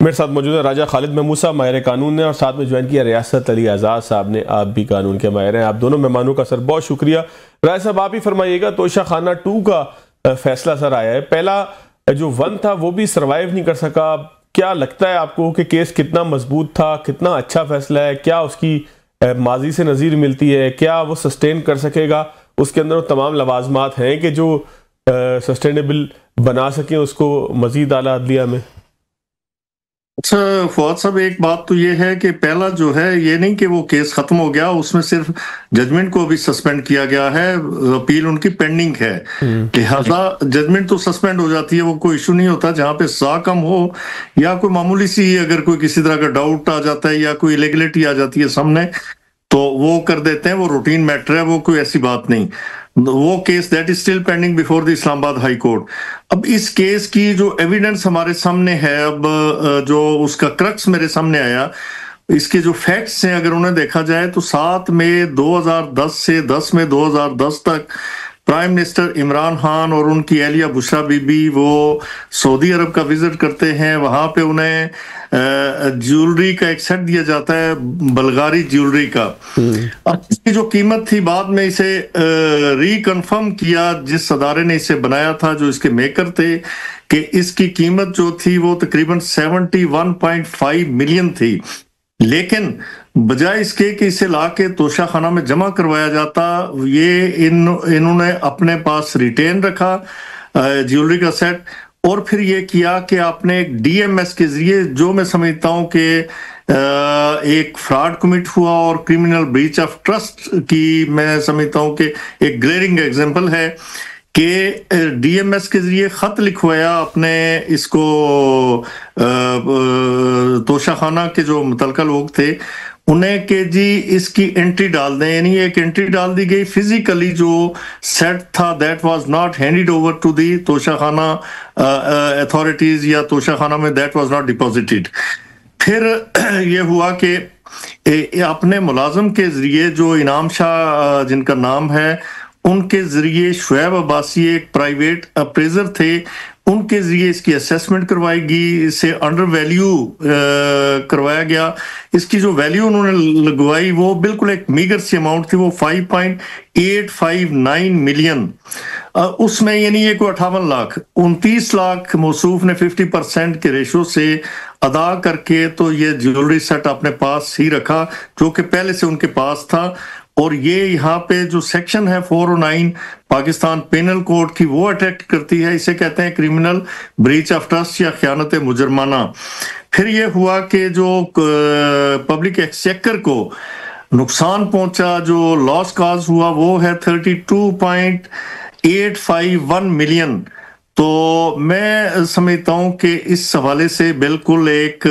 मेरे साथ मौजूद है राजा खालिद महमूद साहब, माहिर कानून ने, और साथ में ज्वाइन किया रियासत अली आज़ाद साहब ने। आप भी कानून के माहिर हैं। आप दोनों मेहमानों का सर बहुत शुक्रिया। राजा साहब, आप ही फरमाइएगा, तोशाखाना 2 का फैसला सर आया है। पहला जो 1 था वो भी सर्वाइव नहीं कर सका। क्या लगता है आपको कि केस कितना मजबूत था, कितना अच्छा फैसला है? क्या उसकी माजी से नज़ीर मिलती है? क्या वो सस्टेन कर सकेगा? उसके अंदर वो तमाम लवाजमात हैं कि जो सस्टेनेबल बना सकें उसको मजीद आला अदलिया में? अच्छा फवाद साहब, एक बात तो ये है कि पहला जो है ये नहीं कि वो केस खत्म हो गया, उसमें सिर्फ जजमेंट को भी सस्पेंड किया गया है, अपील उनकी पेंडिंग है। लिहाजा जजमेंट तो सस्पेंड हो जाती है, वो कोई इशू नहीं होता। जहां पे सजा कम हो या कोई मामूली सी अगर कोई किसी तरह का डाउट आ जाता है या कोई इलेगलिटी आ जाती है सामने, तो वो कर देते हैं, वो रूटीन मैटर है, वो कोई ऐसी बात नहीं। वो case that is still pending before the Islamabad high court. अब इस केस की जो एविडेंस हमारे सामने है, अब जो उसका क्रक्स मेरे सामने आया, इसके जो फैक्ट्स हैं अगर उन्हें देखा जाए तो 7 मई 2010 से 10 मई 2010 तक प्राइम मिनिस्टर इमरान खान और उनकी एहलिया बुशरा बीबी वो सऊदी अरब का विजिट करते हैं। वहां पे उन्हें ज्वेलरी का एक सेट दिया जाता है, बल्गारी ज्वेलरी का। अब इसकी जो कीमत थी, बाद में इसे रिकन्फर्म किया जिस अदारे ने इसे बनाया था, जो इसके मेकर थे, कि इसकी कीमत जो थी वो तकरीबन 71.5 मिलियन थी। लेकिन बजाय इसके कि इसे लाके तोशाखाना में जमा करवाया जाता, ये इन्होंने अपने पास रिटेन रखा ज्वेलरी का सेट, और फिर ये किया कि आपने एक डीएमएस के जरिए, जो मैं समझता हूं कि एक फ्रॉड कमिट हुआ और क्रिमिनल ब्रीच ऑफ ट्रस्ट की मैं समझता हूं कि एक ग्लेरिंग एग्जांपल है, कि डीएमएस के जरिए खत लिखवाया अपने इसको तोशाखाना के जो मुतलका लोग थे उन्हें, कि जी इसकी एंट्री डाल दें। यानी एक एंट्री डाल दी गई, फिजिकली जो सेट था that was not handed over to the Toshakhana authorities या तोशाखाना में दैट वाज नॉट डिपॉजिटेड। फिर ये हुआ कि अपने मुलाजम के जरिए, जो इनाम शाह जिनका नाम है, उनके जरिए शुएब अब्बासी एक प्राइवेट अप्रेजर थे, उनके जरिए इसकी असेसमेंट करवाएगी, इसे अंडर वैल्यू करवाया गया। इसकी जो वैल्यू उन्होंने लगवाई वो बिल्कुल एक मीगर सी अमाउंट थी, वो 5.859 मिलियन। उसमें यानी ये कोई 58 लाख, 29 लाख मौसूफ ने 50% के रेशो से अदा करके तो ये ज्वेलरी सेट अपने पास ही रखा, जो कि पहले से उनके पास था। और ये यहाँ पे जो सेक्शन है 409 पाकिस्तान पेनल कोड की, वो अट्रैक्ट करती है। इसे कहते हैं क्रिमिनल ब्रीच ऑफ ट्रस्ट या खयानत मुजरमाना। फिर ये हुआ कि जो पब्लिक एक्सचेकर को नुकसान पहुंचा, जो लॉस काज हुआ, वो है 32.851 मिलियन। तो मैं समझता हूं कि इस हवाले से बिल्कुल एक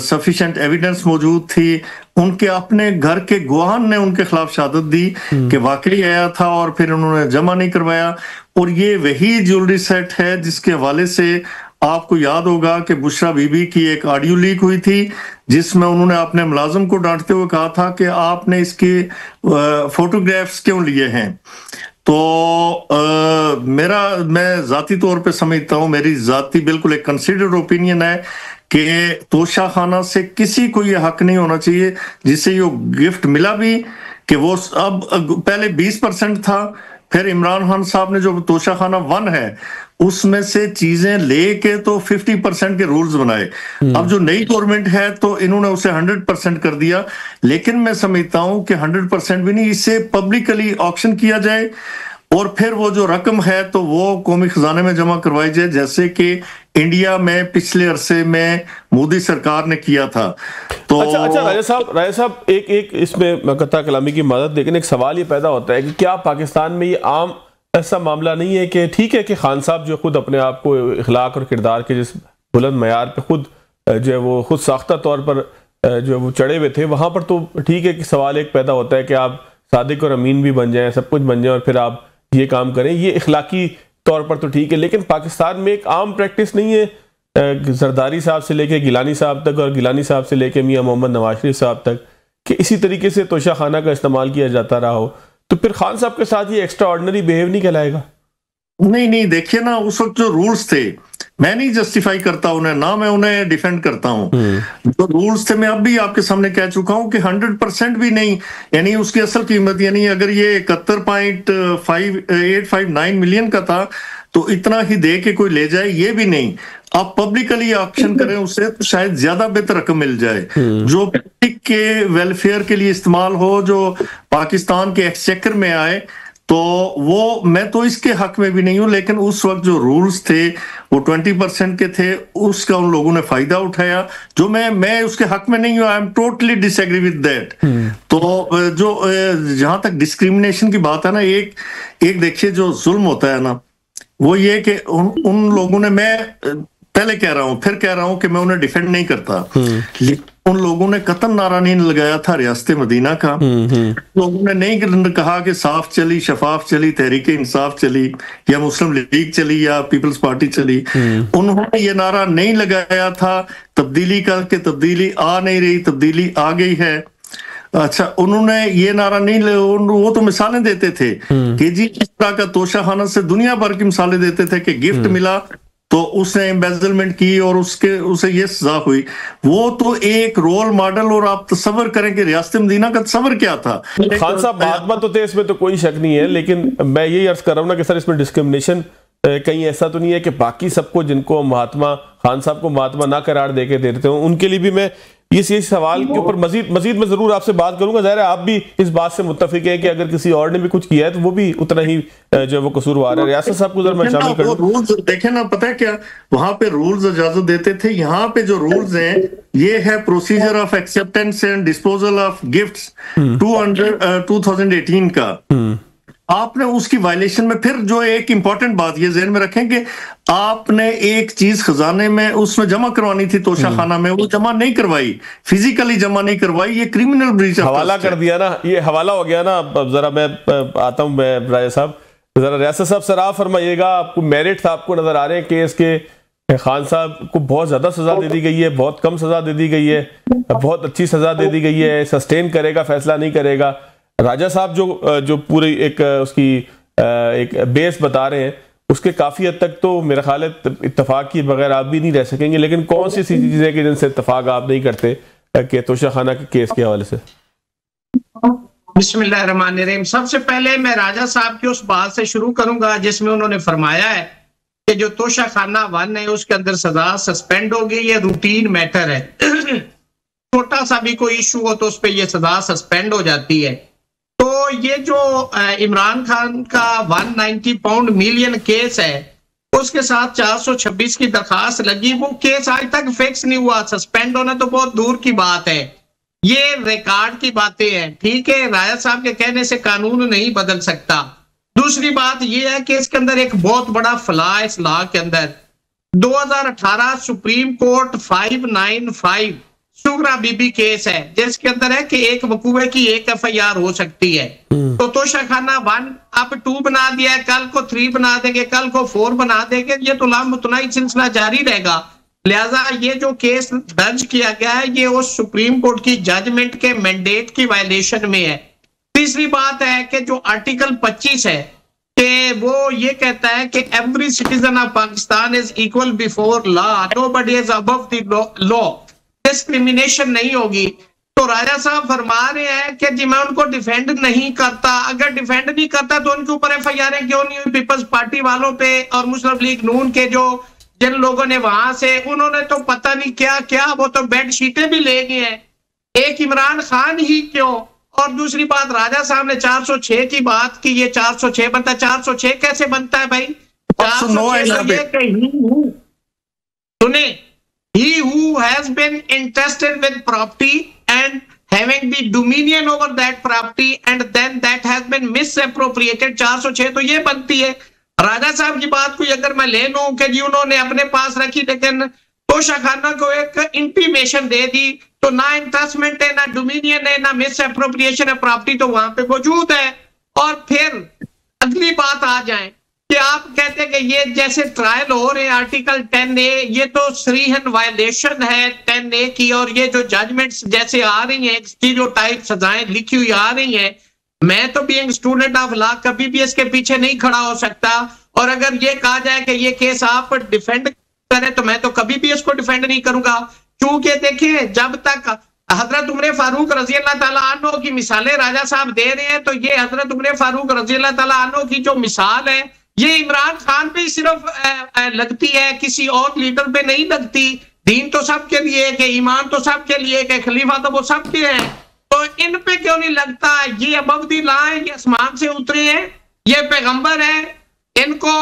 सफिशिएंट एविडेंस मौजूद थी। उनके अपने घर के गवाहान ने उनके खिलाफ शहादत दी कि वाकई आया था, और फिर उन्होंने जमा नहीं करवाया। और ये वही ज्वेलरी सेट है जिसके हवाले से आपको याद होगा कि बुशरा बीबी की एक ऑडियो लीक हुई थी, जिसमें उन्होंने अपने मुलाजिम को डांटते हुए कहा था कि आपने इसके फोटोग्राफ्स क्यों लिए हैं। तो मैं जाती तौर पे समझता हूँ, मेरी जाती बिल्कुल एक कंसिडर्ड ओपिनियन है कि तोशाखाना से किसी को ये हक नहीं होना चाहिए जिसे ये गिफ्ट मिला भी, कि वो अब पहले 20% था, फिर इमरान खान साहब ने जो तोशाखाना 1 है उसमें से चीजें लेके तो 50% के रूल्स बनाए। अब जो नई गवर्नमेंट है तो इन्होंने उसे 100% कर दिया। लेकिन मैं समझता हूं कि 100% भी नहीं, इसे पब्लिकली ऑक्शन किया जाए और फिर वो जो रकम है तो वो कौमी खजाने में जमा करवाई जाए, जैसे कि इंडिया में पिछले अरसे में मोदी सरकार ने किया था। तो अच्छा राजा साहब, एक इसमें कत्ता कलामी की मदद, लेकिन एक सवाल ये पैदा होता है कि क्या पाकिस्तान में ये आम ऐसा मामला नहीं है कि ठीक है कि खान साहब जो खुद अपने आप को इखलाक और किरदार के जिस बुलंद मयार पे खुद जो है वो खुद साख्ता तौर पर जो वो चढ़े हुए थे, वहाँ पर तो ठीक है कि सवाल एक पैदा होता है कि आप सादिक और अमीन भी बन जाएं, सब कुछ बन जाए और फिर आप ये काम करें, ये इखलाकी तौर पर तो ठीक है। लेकिन पाकिस्तान में एक आम प्रैक्टिस नहीं है, जरदारी साहब से लेके गिलानी साहब तक और गिलानी साहब से लेके मियां मोहम्मद नवाज शरीफ साहब तक, कि इसी तरीके से तोशाखाना का इस्तेमाल किया जाता रहा हो, तो फिर खान साहब के साथ ये एक्स्ट्रा ऑर्डिनरी बिहेव नहीं कहलाएगा? नहीं, देखिए ना, उस वक्त जो रूल्स थे मैं नहीं जस्टिफाई करता उन्हें, ना मैं उन्हें डिफेंड करता हूं। जो रूल्स थे मैं अब भी आपके सामने कह चुका हूं कि 100% भी नहीं, यानी उसकी असल कीमत, यानी अगर ये 71.859 मिलियन का था तो इतना ही दे के कोई ले जाए, ये भी नहीं। आप पब्लिकली ऑक्शन करें उससे तो शायद ज्यादा बेहतर रकम मिल जाए, जो पब्लिक के वेलफेयर के लिए इस्तेमाल हो, जो पाकिस्तान के एक्सचेकर में आए। तो वो मैं तो इसके हक में भी नहीं हूं, लेकिन उस वक्त जो रूल्स थे वो 20% के थे, उसका उन लोगों ने फायदा उठाया, जो मैं उसके हक में नहीं हूं। I am totally disagree with that. तो जो जहां तक डिस्क्रिमिनेशन की बात है ना, एक देखिए जो जुल्म होता है ना, वो ये कि उन लोगों ने, मैं पहले कह रहा हूं फिर कह रहा हूं कि मैं उन्हें डिफेंड नहीं करता, लेकिन उन लोगों ने कतन नारा नहीं लगाया था रियासत मदीना का। लोगों ने नहीं कहा कि साफ चली, शफाफ चली, तहरीक इंसाफ चली, या मुस्लिम लीग चली, या पीपल्स पार्टी चली। उन्होंने ये नारा नहीं लगाया था तब्दीली का, कि तब्दीली आ नहीं रही, तब्दीली आ गई है। अच्छा, उन्होंने ये नारा नहीं, वो तो मिसालें देते थे कि जी इस तरह का तोशाखाना से दुनिया भर की मिसालें देते थे कि गिफ्ट मिला तो उसने एम्बेजलमेंट की और उसे ये सजा हुई। वो तो एक रोल मॉडल, और आप तस्वर करें कि रियासत मदीना का तस्वर क्या था। खान साहब महात्मा तो थे, इसमें तो कोई शक नहीं है, लेकिन मैं यही अर्ज कर रहा हूँ ना कि सर इसमें डिस्क्रिमिनेशन कहीं ऐसा तो नहीं है कि बाकी सबको, जिनको महात्मा, खान साहब को महात्मा ना करार दे के देते हो, उनके लिए भी मैं इस सवाल के ऊपर मजीद मैं जरूर आपसे बात करूंगा। ज़ाहिर है आप भी इस बात से मुत्तफिक है कि अगर किसी और ने भी कुछ किया है तो वो भी उतना ही जो वो कसूरवार है। रियासत साहब को जरा मैं शामिल करूं। रूल्स देखें ना, पता है क्या वहां पे रूल्स इजाजत देते थे, यहाँ पे जो रूल्स हैं ये है procedure of acceptance and disposal of gifts 2018 का। आपने उसकी वायलेशन में, फिर जो एक इंपॉर्टेंट बात ये ज़हन में रखें कि आपने एक चीज खजाने में उसमें जमा करवानी थी, तोशाखाना में, वो जमा नहीं करवाई, फिजिकली जमा नहीं करवाई, ये क्रिमिनल ब्रीच हवाला कर दिया ना, ये हवाला हो गया ना। जरा मैं आता हूं, मैं राजा साहब, जरा रियासत साहब सर आप फरमाइएगा, आपको मेरिट था, आपको नजर आ रहे हैं केस के खान साहब को बहुत ज्यादा सजा दे दी गई है, बहुत कम सजा दे दी गई है, बहुत अच्छी सजा दे दी गई है, सस्टेन करेगा, फैसला नहीं करेगा। राजा साहब जो पूरी एक उसकी एक बेस बता रहे हैं, उसके काफी हद तक तो मेरा ख्याल है इत्तेफाक की बगैर आप भी नहीं रह सकेंगे, लेकिन कौन सी चीजें कि जिनसे इत्तेफाक आप नहीं करते कि तोशाखाना के केस के हवाले से? बिस्मिल्लाहिर्रहमानिर्रहीम। सबसे पहले मैं राजा साहब की उस बात से शुरू करूंगा जिसमें उन्होंने फरमाया है कि जो तोशाखाना 1 है उसके अंदर सजा सस्पेंड हो गई, ये रूटीन मैटर है। छोटा सा भी कोई इशू हो तो उस पर यह सजा सस्पेंड हो जाती है। तो ये जो इमरान खान का 190 पाउंड मिलियन केस है, उसके साथ 426 की दरखास्त लगी, वो केस आज तक फिक्स नहीं हुआ। सस्पेंड होना तो बहुत दूर की बात है, ये रिकॉर्ड की बातें हैं। ठीक है, राजा साहब के कहने से कानून नहीं बदल सकता। दूसरी बात ये है कि इसके अंदर एक बहुत बड़ा फला इस लॉ के अंदर 2018 सुप्रीम कोर्ट 595 सुगरा बीबी केस है, जिसके अंदर है कि एक वकूए की एक FIR हो सकती है। तो तोशाखाना 1 आप 2 बना दिया है, कल को 3 बना देंगे, कल को 4 बना देंगे, ये तो लामतुनाई सिलसिला जारी रहेगा। लिहाजा ये जो केस दर्ज किया गया है ये उस सुप्रीम कोर्ट की जजमेंट के मैंडेट की वायलेशन में है। तीसरी बात है कि जो आर्टिकल 25 है कि वो ये कहता है कि every citizen of Pakistan is equal before law, nobody is above the law, discrimination नहीं होगी। तो राजा साहब फरमा रहे हैं कि जी मैं उनको डिफेंड नहीं करता। अगर डिफेंड नहीं करता तो उनके ऊपर FIR क्यों नहीं हुई पीपल्स पार्टी वालों पे और मुस्लिम लीग नून के जो जिन लोगों ने वहां से, उन्होंने तो पता नहीं क्या क्या, वो तो बेड शीटें भी ले गए हैं, एक इमरान खान ही क्यों। और दूसरी बात, राजा साहब ने 406 की बात की, ये 406 बनता है। 406 कैसे बनता है भाई? 406 सुने, he who has been entrusted with property and having the dominion over that property and then that has been misappropriated, 406 तो ये बनती है। राजा साहब की बात को अगर मैं ले लूं कि जी उन्होंने अपने पास रखी लेकिन तोशाखाना को एक इंटीमेशन दे दी, तो ना इंट्रस्टमेंट है, ना डोमिनियन है, ना मिस एप्रोप्रिएशन है, प्रॉपर्टी तो वहां पे मौजूद है। और फिर अगली बात आ जाए कि आप कहते हैं कि ये जैसे ट्रायल हो रहे हैं आर्टिकल 10A, ये तो सरीहन वायलेशन है 10A की, और ये जो जजमेंट्स जैसे आ रही हैं, स्टीरियोटाइप सजाएं लिखी हुई आ रही हैं, मैं तो बीइंग स्टूडेंट ऑफ लॉ कभी भी इसके पीछे नहीं खड़ा हो सकता। और अगर ये कहा जाए कि ये केस आप डिफेंड करे तो मैं तो कभी भी इसको डिफेंड नहीं करूंगा, क्योंकि देखिए जब तक हजरत उमर फारूक रजी अल्लाह ताला अन्हो की मिसालें राजा साहब दे रहे हैं, तो ये हजरत उमर फारूक रजी अल्लाह ताला अन्हो की जो मिसाल है ये इमरान खान पे सिर्फ लगती है, किसी और लीडर पे नहीं लगती। दीन तो सबके लिए है, ईमान तो सबके लिए है, खलीफा तो वो सबके हैं, तो इन पे क्यों नहीं लगता? ये अबदी ला है, ये आसमान से उतरे हैं, ये पैगंबर है, इनको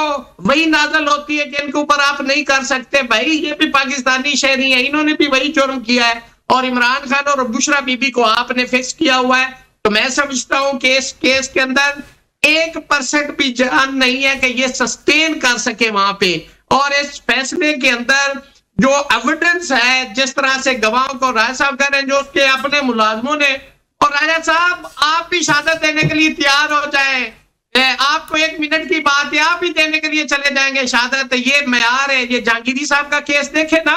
वही नाजल होती है कि इनके ऊपर आप नहीं कर सकते। भाई ये भी पाकिस्तानी शहरी है, इन्होंने भी वही जुर्म किया है, और इमरान खान और बुशरा बीबी को आपने फिक्स किया हुआ है। तो मैं समझता हूं कि इस केस के अंदर 1% भी जान नहीं है कि ये सस्टेन कर सके वहां पे। और इस फैसले के अंदर जो एविडेंस है, जिस तरह से गवाहों को राय साहब कह रहे हैं, जो उसके अपने मुलाजमों ने, और राजा साहब आप भी शहादत देने के लिए तैयार हो जाए, आपको 1 मिनट की बात है, आप भी देने के लिए चले जाएंगे शहादत। ये मयार है। ये जहांगीरी साहब का केस देखे ना,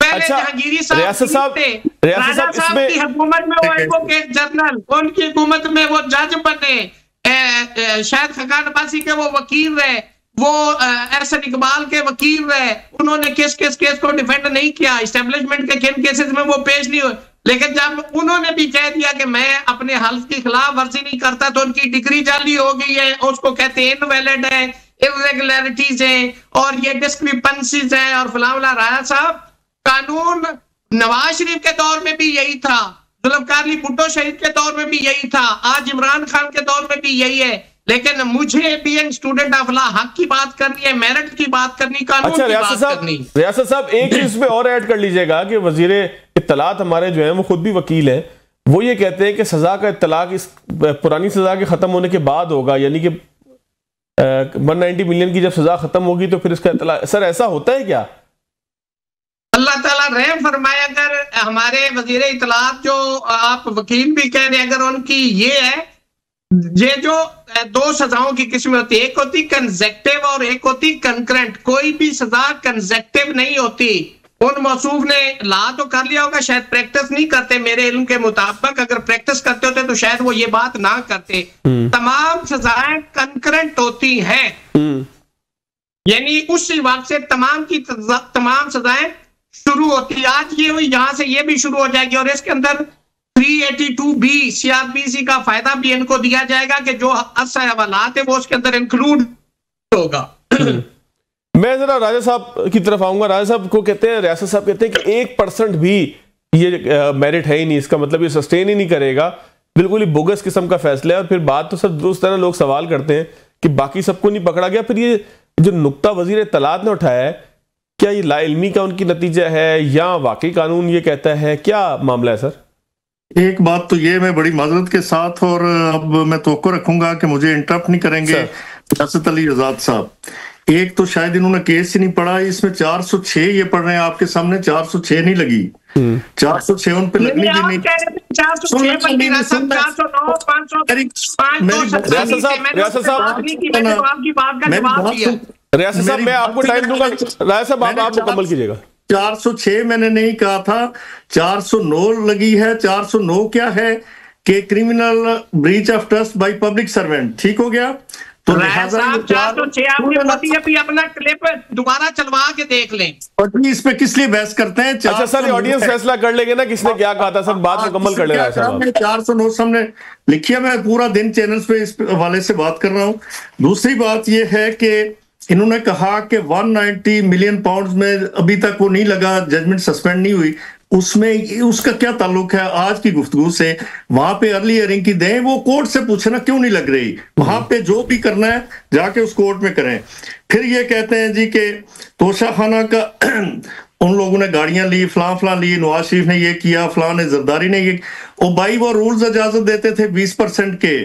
पहले अच्छा, जहांगीरी साहब राजा साहब की हुकूमत में वो एडवोकेट जनरल, उनकी हुकूमत में वो जज बने, शायद खकान अब्बासी के वो वकील रहे, वो एहसन इकबाल के वकील रहे, उन्होंने केस को डिफेंड नहीं किया, इस्टेब्लिशमेंट के किन केसेस में वो पेश नहीं हुए। लेकिन जब उन्होंने भी कह दिया कि मैं अपने हल्फ की खिलाफ वर्जी नहीं करता, तो उनकी डिग्री जाली हो गई है, उसको कहते हैं इनवैलिड है, इरेगुलरिटीज है, और ये डिस्क्रिपेंसीज है, और फलावला। राजा साहब कानून नवाज शरीफ के दौर में भी यही था, जुल्फकार अली भुट्टो शहीद के दौर में भी यही था, आज इमरान खान के दौर में भी यही है। लेकिन मुझे बीइंग स्टूडेंट ऑफ लॉ हक की बात करनी है, मेरिट की बात करनी, कानून की बात करनी। रियासत साहब एक चीज पे और ऐड कर लीजिएगा कि वजीर इत्तलात हमारे जो हैं वो खुद भी वकील हैं, वो ये कहते हैं कि सजा का इत्तलाक इस पुरानी सजा के खत्म होने के बाद होगा, यानी कि 190 मिलियन की जब सजा खत्म होगी तो फिर इसका इत्तलाक। सर ऐसा होता है क्या? अल्लाह ताला रहम फरमाए। अगर हमारे वजीर इत्तलात जो आप वकील भी कह रहे हैं, अगर उनकी ये है, ये जो 2 सजाओं की किस्में होती है, एक होती कंसेक्टिव और एक होती कंकरेंट। कोई भी सजा कंसेक्टिव नहीं होती। उन मौसूफ ने ला तो कर लिया होगा, शायद प्रैक्टिस नहीं करते मेरे इल्म के मुताबिक, अगर प्रैक्टिस करते होते तो शायद वो ये बात ना करते। तमाम सजाएं कंकरेंट होती हैं, यानी उस वक्त से तमाम सजाएं शुरू होती। आज ये हुई, यहां से ये भी शुरू हो जाएगी, और इसके अंदर 382B CRPC का फायदा भी इनको दिया जाएगा कि जो अरसा हवालात है वो उसके अंदर इंक्लूड होगा। मैं जरा राजा साहब की तरफ आऊंगा। राजा साहब को कहते हैं, रियासत साहब कहते हैं कि 1% भी ये मेरिट है ही नहीं, इसका मतलब ये सस्टेन ही नहीं करेगा, बिल्कुल ही बोगस किस्म का फैसला है। और फिर बात तो सब दुरुस्त है ना, लोग सवाल करते हैं कि बाकी सबको नहीं पकड़ा गया, फिर ये जो नुक्ता वजीर इत्तलात ने उठाया है, क्या ये लाइल्मी का उनकी नतीजा है या वाकई कानून ये कहता है? क्या मामला है सर? एक बात तो ये मैं बड़ी माजरत के साथ, और अब मैं तवक्को रखूंगा कि मुझे इंटरप्ट नहीं करेंगे रियासत अली आजाद साहब। एक तो शायद इन्होंने केस ही नहीं पढ़ा, इसमें 406 ये पढ़ रहे हैं आपके सामने, 406 नहीं लगी, 406 उन पे लगनी भी नहीं। रियासत साहब मैं आपको टाइम दूंगा, राजा साहब आप मुकम्मल कीजिएगा। 406 मैंने नहीं कहा था, 409 लगी है। 409 क्या है कि criminal breach of trust by public servant, ठीक हो गया। तो लिहाजा 406 अभी अपना क्लिप दोबारा चलवा के देख लें, और इस पे किस लिए बहस करते हैं? अच्छा सर, ऑडियंस फैसला कर लेंगे ना किसने क्या कहा था। सर बात मुकम्मल कर लेना है। 409 सामने लिखिए, मैं पूरा दिन चैनल्स पे इस हवाले से बात कर रहा हूँ। दूसरी बात यह है कि इन्होंने कहा कि 190 मिलियन पाउंड में अभी तक वो नहीं लगा, जजमेंट सस्पेंड नहीं हुई, उसमें उसका क्या ताल्लुक है आज की गुफ्तगू से? वहां पे अर्ली हियरिंग की दें, वो कोर्ट से पूछना क्यों नहीं लग रही? वहां पे जो भी करना है जाके उस कोर्ट में करें। फिर ये कहते हैं जी कि तोशा खाना का उन लोगों ने गाड़ियां ली, फलां ली, नवाज शरीफ ने ये किया, फलां ने जरदारी ने ये। ओ भाई वो रूल्स इजाजत देते थे 20% के,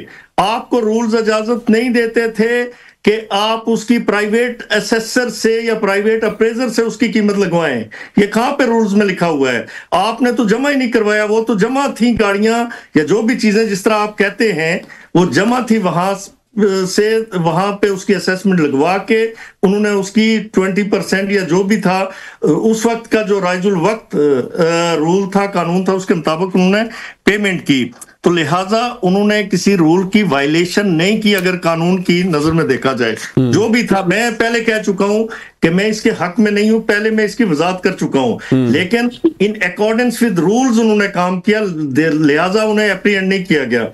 आपको रूल्स इजाजत नहीं देते थे कि आप उसकी प्राइवेट असेसर से या प्राइवेट अप्रेजर से उसकी कीमत लगवाएं। ये कहां पे रूल्स में लिखा हुआ है? आपने तो जमा ही नहीं करवाया। वो तो जमा थी गाड़ियां या जो भी चीजें जिस तरह आप कहते हैं वो जमा थी वहां से वहां पे उसकी असेसमेंट लगवा के उन्होंने उसकी 20% या जो भी था उस वक्त का जो राइजुल वक्त रूल था, कानून था, उसके मुताबिक उन्होंने पेमेंट की। तो लिहाजा उन्होंने किसी रूल की वायलेशन नहीं की अगर कानून की नजर में देखा जाए। जो भी था, मैं पहले कह चुका हूं कि मैं इसके हक में नहीं हूं, पहले मैं इसकी वजाहत कर चुका हूं, लेकिन इन अकॉर्डेंस विद रूल्स उन्होंने काम किया, लिहाजा उन्हें एप्रीहेंड नहीं किया गया।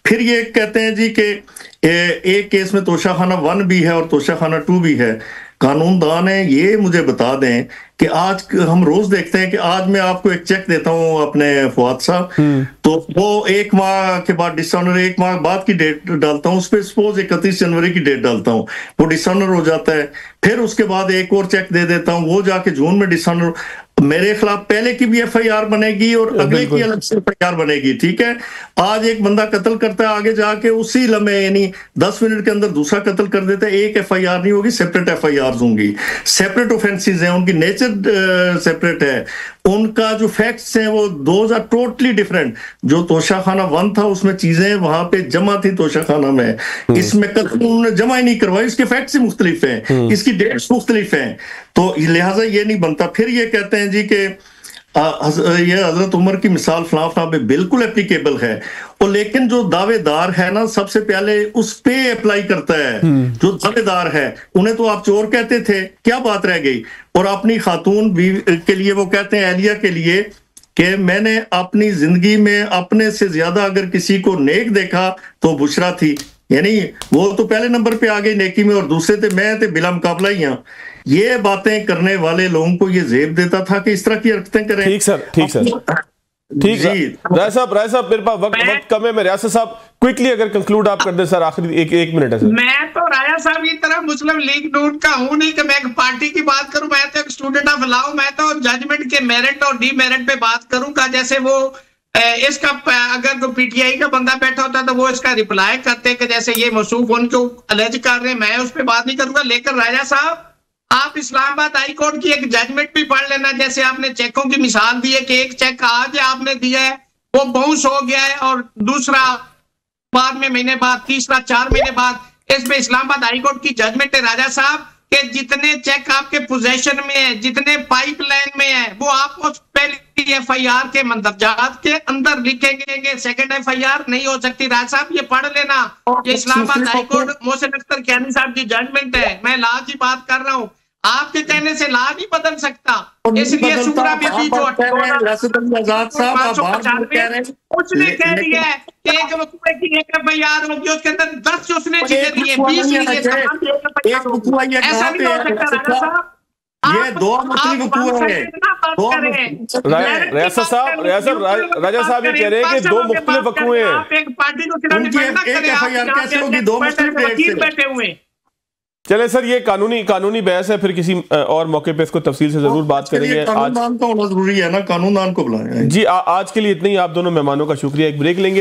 फिर ये कहते हैं जी कि एक केस में तोशाखाना 1 भी है और तोशाखाना 2 भी है। कानूनदान है, ये मुझे बता दें कि आज हम रोज देखते हैं कि आज मैं आपको एक चेक देता हूं अपने फवाद साहब, तो वो 1 माह के बाद डिसऑनर, 1 माह बाद की डेट डालता हूं, उस पर सपोज 31 जनवरी की डेट डालता हूं, वो डिसऑनर हो जाता है। फिर उसके बाद एक और चेक दे देता हूं, वो जाके जून में डिसऑनर, मेरे खिलाफ पहले की भी FIR बनेगी और अगले की अलग से FIR बनेगी। ठीक है, आज एक बंदा कत्ल करता है, आगे जाके उसी लम्हे यानी 10 मिनट के अंदर दूसरा कत्ल कर देता है, एक FIR नहीं होगी, सेपरेट FIRs होंगी, सेपरेट ऑफेंसेस हैं, उनकी नेचर सेपरेट है, उनका जो फैक्ट्स हैं वो दोज आर टोटली डिफरेंट। जो तोशाखाना 1 था उसमें चीजें वहां पे जमा थी तोशाखाना में, इसमें कत्ल उन्होंने जमा ही नहीं करवाई, इसके फैक्ट्स ही मुख्तलिफ हैं, इसकी डेट्स मुख्तलिफ हैं, तो लिहाजा ये नहीं बनता। फिर ये कहते हैं जी कि ये हजरत उमर की मिसाल फलां पे बिल्कुल एप्लीकेबल है, और लेकिन जो दावेदार है ना सबसे पहले उस पे अप्लाई करता है। जो दावेदार है उन्हें तो आप चोर कहते थे, क्या बात रह गई? और अपनी खातून भी के लिए वो कहते हैं, एलिया के लिए, कि मैंने अपनी जिंदगी में अपने से ज्यादा अगर किसी को नेक देखा तो बुशरा थी, यानी वो तो पहले नंबर पे आ गई नेकी में और दूसरे थे मैं थे बिला मुकाबला ही। ये बातें करने वाले लोगों को ये जेब देता था कि इस तरह की हरकतें करें। ठीक सर, ठीक सर, ठीक है। राय साहब मेरे पास वक्त कम है, मैं रियासत साहब क्विकली अगर कंक्लूड आप कर दे सर, आखिरी एक मिनट है सर। मैं तो राया साहब की तरह मुस्लिम लीग नून का हूं नहीं कि मैं एक पार्टी की बात करूं, मैं तो एक स्टूडेंट ऑफ लॉ, मैं तो जजमेंट के मेरिट और डीमेरिट पे बात करूंगा। जैसे वो इसका अगर कोई PTI का बंदा बैठा होता तो वो इसका रिप्लाई करते कि जैसे ये मसूफ उनको अलेज कर रहे हैं, मैं उस पर बात नहीं करूंगा। लेकिन राजा साहब आप इस्लामाबाद हाई कोर्ट की एक जजमेंट भी पढ़ लेना, जैसे आपने चेकों की मिसाल दी है कि एक चेक आज आपने दिया है वो बाउंस हो गया है और दूसरा बाद में महीने बाद, तीसरा 4 महीने बाद। इसमें इस्लामाबाद हाई कोर्ट की जजमेंट है राजा साहब कि जितने चेक आपके पोजेशन में है, जितने पाइपलाइन में है, वो आपको पहली FIR के मंदरजात के अंदर लिखेंगे, सेकंड FIR नहीं हो सकती। राजा साहब ये पढ़ लेना, ये इस्लामाबाद हाई कोर्ट मोहसिन अख्तर कियानी साहब की जजमेंट है, मैं लॉ की बाबात कर रहा हूँ, आपके कहने से लॉ नहीं बदल सकता। इसलिए सूरा बीबी जो उसने कह दिया है कि एक वकूए की एक FIR होगी, उसके अंदर 10 उसने चीजें दी है, 20 ऐसा नहीं हो सकता राजा साहब। ये 2 मुख्तलिफ वकूए हैं। राजा साहब ये कह रहे हैं कि 2 मुख्तलिफ वकूए हैं। आप एक पार्टी को सिर्फ एक FIR कैसे होगी 2 मुख्तलिफ डेट से? बैठे हुए। चले सर, ये कानूनी बहस है, फिर किसी और मौके पे इसको तफसील से जरूर बात करेंगे। कानूनदान तो होना जरूरी है ना, कानूनदान को बुलाएं। जी आज के लिए इतना ही, आप दोनों मेहमानों का शुक्रिया। एक ब्रेक लेंगे।